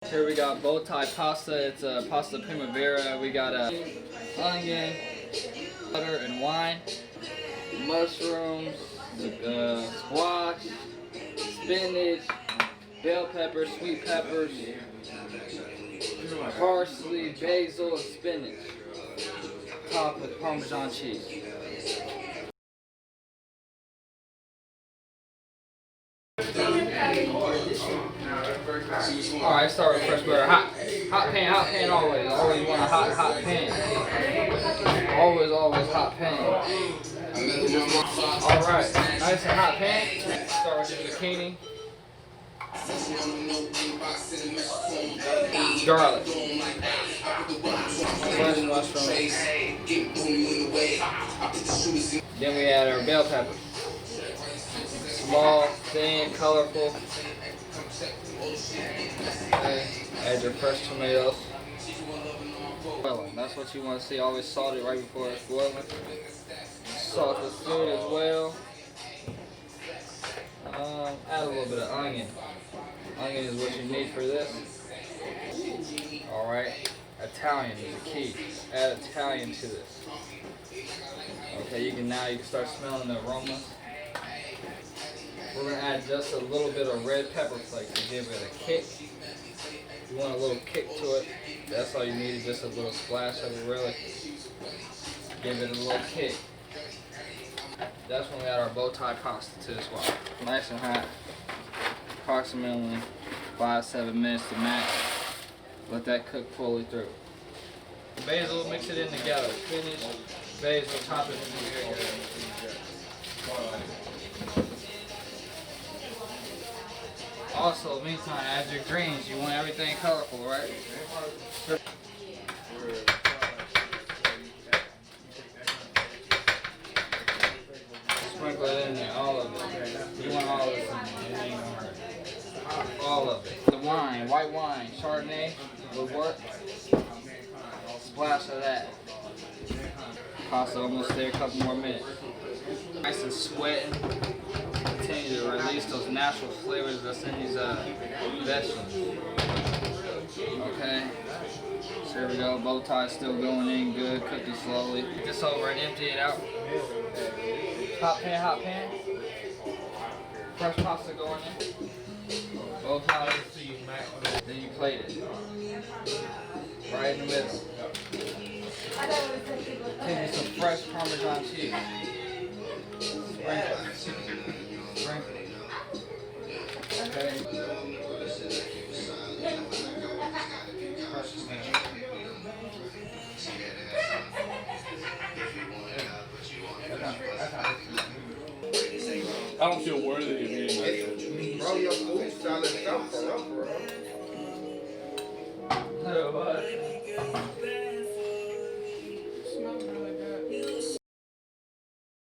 Here we got bow tie pasta. It's a Pasta Primavera. We got a onion, butter, and wine, mushrooms, squash, spinach, bell peppers, sweet peppers, parsley, basil, and spinach. Topped with Parmesan cheese. Alright, start with fresh butter. Hot pan always. Always want a hot pan. Always hot pan. Alright, nice and hot pan. Start with the zucchini. Garlic. Fresh mushrooms. Then we add our bell pepper. Small, thin, colorful. Okay. Add your fresh tomatoes. Boiling. That's what you want to see. Always salt it right before it's boiling. Salt the food as well. Add a little bit of onion. Onion is what you need for this. Alright. Italian is the key. Add Italian to this. Okay, you can start smelling the aromas. We're going to add just a little bit of red pepper flakes to give it a kick. You want a little kick to it. That's all you need, is just a little splash of it, really. Give it a little kick. That's when we add our bow tie pasta to this one. Nice and hot. Approximately 5-7 minutes to max. Let that cook fully through. Basil, mix it in together. Spinach, basil, top it in together. Also, meantime, add your greens. You want everything colorful, right? Sprinkle it in there, all of it. You want all of it in there. All of it. The wine, white wine, Chardonnay will work. Splash of that. Pasta almost there, a couple more minutes. Nice and sweating. Continue to release those natural flavors that's in these vegetables. Okay. So here we go. Bow tie still going in good. Cooking slowly. Get this over and empty it out. Hot pan. Fresh pasta going in. Bow tie. Then you plate it. Right in the middle. Take me some fresh Parmesan cheese. Sprinkle. Okay. I don't feel worthy of being like that. Bro, your food sounded tough, bro. What?